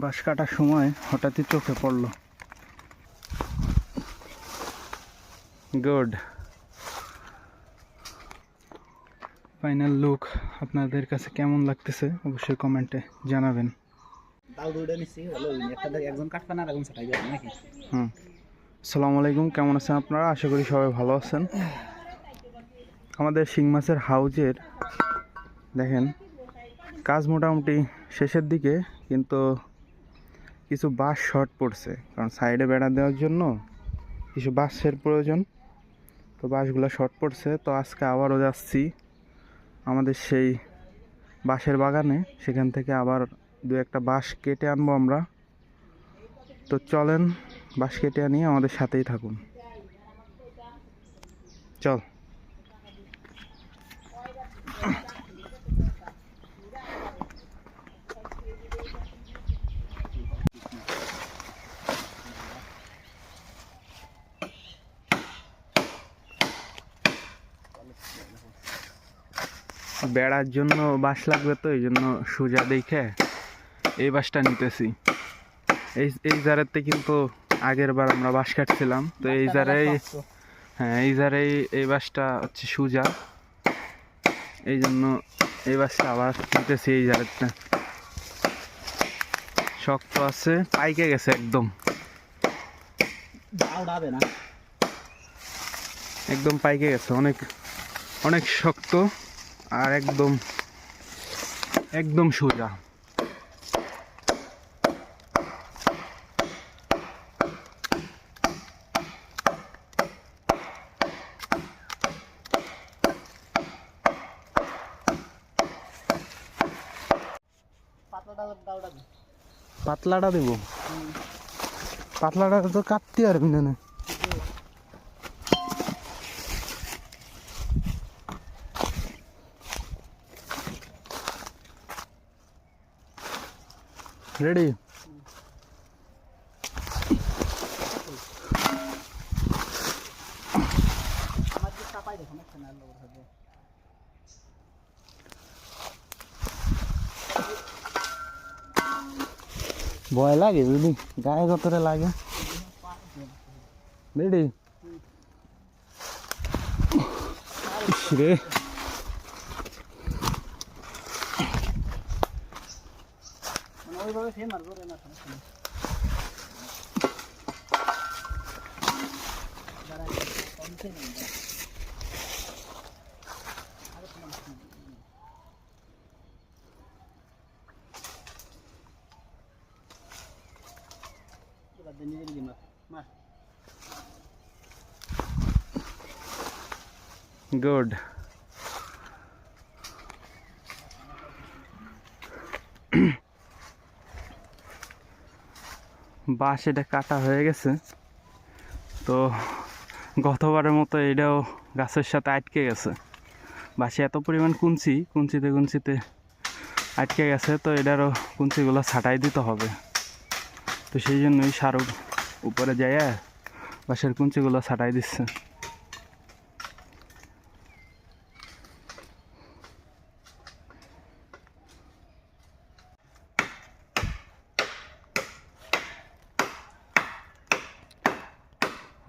বাঁশ কাটার সময় হঠাৎই চোখে পড়লো। গুড ফাইনাল লুক আপনাদের কাছে কেমন লাগতেছে অবশ্যই কমেন্টে জানাবেন। আসসালামু আলাইকুম, কেমন আছেন আপনারা? আশা করি সবাই ভালো আছেন। আমাদের শিং মাছের হাউজের দেখেন কাজ মোটামুটি শেষের দিকে, কিন্তু কিছু বাঁশ শর্ট পড়ছে, কারণ সাইডে বেড়া দেওয়ার জন্য কিছু বাঁশের প্রয়োজন, তো বাঁশগুলো শর্ট পড়ছে। তো আজকে আবারও যাচ্ছি আমাদের সেই বাঁশের বাগানে, সেখান থেকে আবার দু একটা বাঁশ কেটে আনবো আমরা। তো চলেন বাঁশ কেটে আনি, আমাদের সাথেই থাকুন। চল। বেড়ার জন্য বাঁশ লাগবে, তো এই জন্য সোজা দেখে এই বাঁশটা নিতেছি। এই জারেতে কিন্তু আগের বার আমরা বাঁশ কাটছিলাম, তো এই জারেই এই জারেই এই বাঁশটা হচ্ছে সোজা, এই জন্য এই বাঁশটা আবার নিতেছি। এই জারেতে শক্ত আছে, পাইকে গেছে একদম, একদম পাইকে গেছে, অনেক অনেক শক্ত আর একদম একদম সোজা। পাতলাটা দেব, পাতলাটা তো কাটতে পারবি না। রেডি? ভয় লাগে বুঝলি, গায়ে কতটা লাগে। রেডি? রে গুড। বাঁশ এটা কাটা হয়ে গেছে, তো গতবারের মতো এটাও গাছের সাথে আটকে গেছে। বাঁশে এত পরিমাণ কুঞ্চিতে আটকে গেছে, তো এটারও কুঞ্চিগুলো ছাঁটাই দিতে হবে। তো সেই জন্যই সারুক উপরে যাইয়া বাঁশের কুঞ্চিগুলো ছাঁটাই দিচ্ছে।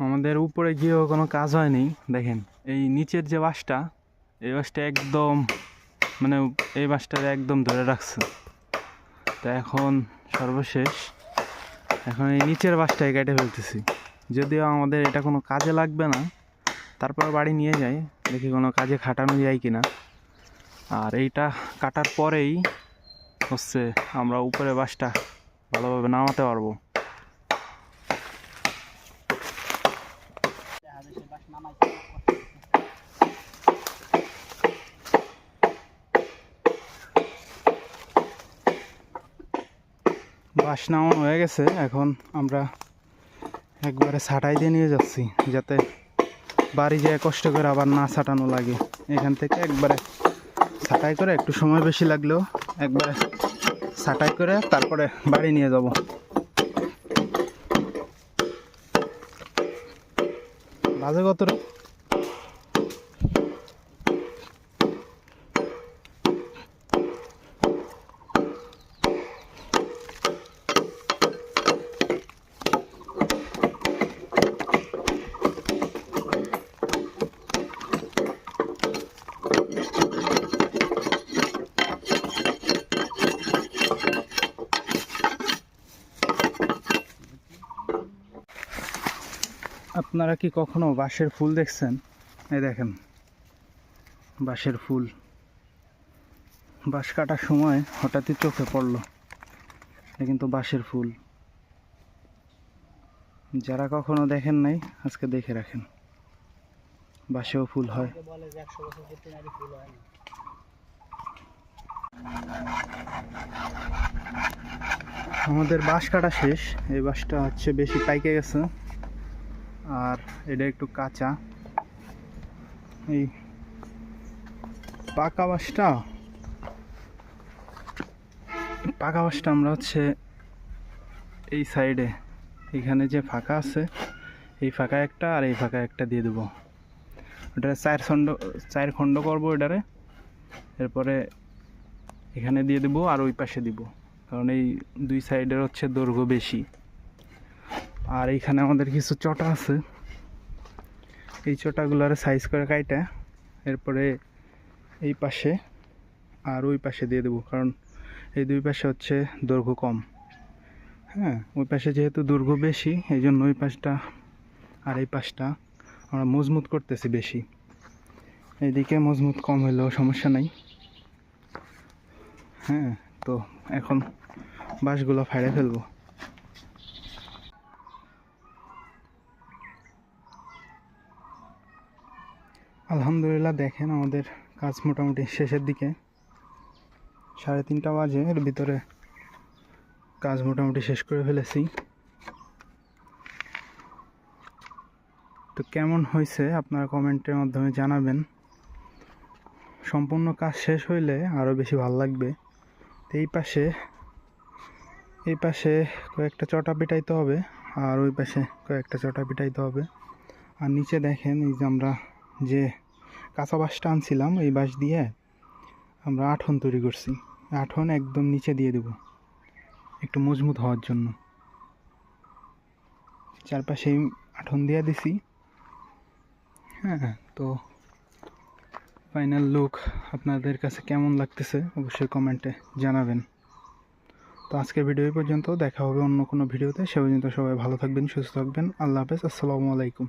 আমাদের উপরে গিয়েও কোনো কাজ হয়নি। দেখেন এই নিচের যে বাঁশটা, এই বাঁশটা একদম মানে এই বাঁশটা একদম ধরে রাখছে। তো এখন সর্বশেষ এখন এই নিচের বাঁশটাই কেটে ফেলতেছি। যদিও আমাদের এটা কোনো কাজে লাগবে না, তারপর বাড়ি নিয়ে যাই, দেখি কোনো কাজে খাটানো যায় কি না। আর এইটা কাটার পরেই হচ্ছে আমরা উপরে বাঁশটা ভালোভাবে নামাতে পারবো। বাঁশ নামানো হয়ে গেছে, এখন আমরা একবারে ছাঁটাই দিয়ে নিয়ে যাচ্ছি, যাতে বাড়ি যেয়ে কষ্ট করে আবার না ছাটানো লাগে। এখান থেকে একবারে ছাঁটাই করে, একটু সময় বেশি লাগলেও একবারে ছাঁটাই করে তারপরে বাড়ি নিয়ে যাব। বাজে কত রে? আপনারা কি কখনো বাঁশের ফুল দেখছেন? এই দেখেন বাঁশের ফুল। বাঁশ কাটার সময় হঠাৎই চোখে পড়লো, এটা কিন্তু বাঁশের ফুল। যারা কখনো দেখেন নাই আজকে দেখে রাখেন, বাঁশেও ফুল হয়। আমাদের বাঁশ কাটা শেষ। এই বাঁশটা হচ্ছে বেশি পাইকে গেছে, আর এটা একটু কাঁচা। এই পাকা বাঁশটা আমরা হচ্ছে এই সাইডে, এখানে যে ফাঁকা আছে এই ফাঁকা একটা আর এই ফাঁকা একটা দিয়ে দেবো। ওটারে চার খণ্ড করবো এটারে, এরপরে এখানে দিয়ে দেবো আর ওই পাশে দিব, কারণ এই দুই সাইডের হচ্ছে দৈর্ঘ্য বেশি। আর এইখানে আমাদের কিছু চটা আছে, এই চটাগুলোরে সাইজ করে কাইটা এরপরে এই পাশে আর ওই পাশে দিয়ে দেবো, কারণ এই দুই পাশে হচ্ছে দৈর্ঘ্য কম। হ্যাঁ, ওই পাশে যেহেতু দৈর্ঘ্য বেশি এই জন্য ওই পাশটা আর এই পাশটা আমরা মজবুত করতেছি বেশি। এইদিকে মজবুত কম হলেও সমস্যা নাই। হ্যাঁ, তো এখন বাঁশগুলো ফাড়ে ফেলবো। আলহামদুলিল্লাহ, দেখেন আমাদের কাজ মোটামুটি শেষের দিকে। 3:30 বাজে, এর ভিতরে কাজ মোটামুটি শেষ করে ফেলেছি। তো কেমন হয়েছে আপনারা কমেন্টের মাধ্যমে জানাবেন। সম্পূর্ণ কাজ শেষ হইলে আরও বেশি ভালো লাগবে। তো এই পাশে কয়েকটা চটা পিটাইতে হবে, আর ওই পাশে কয়েকটা চটা পিটাইতে হবে। আর নিচে দেখেন এই যে আমরা যে কাঁচা বাঁশটা আনছিলাম, এই বাঁশ দিয়ে আমরা আঠন তৈরি করছি। আঠন একদম নিচে দিয়ে দেব একটু মজবুত হওয়ার জন্য। চারপাশে আঠন দিয়ে দিছি। হ্যাঁ, তো ফাইনাল লুক আপনাদের কাছে কেমন লাগতেছে অবশ্যই কমেন্টে জানাবেন। তো আজকের ভিডিও পর্যন্ত, দেখা হবে অন্য কোনো ভিডিওতে। সে পর্যন্ত সবাই ভালো থাকবেন, সুস্থ থাকবেন। আল্লাহ হাফেজ, আসসালামু আলাইকুম।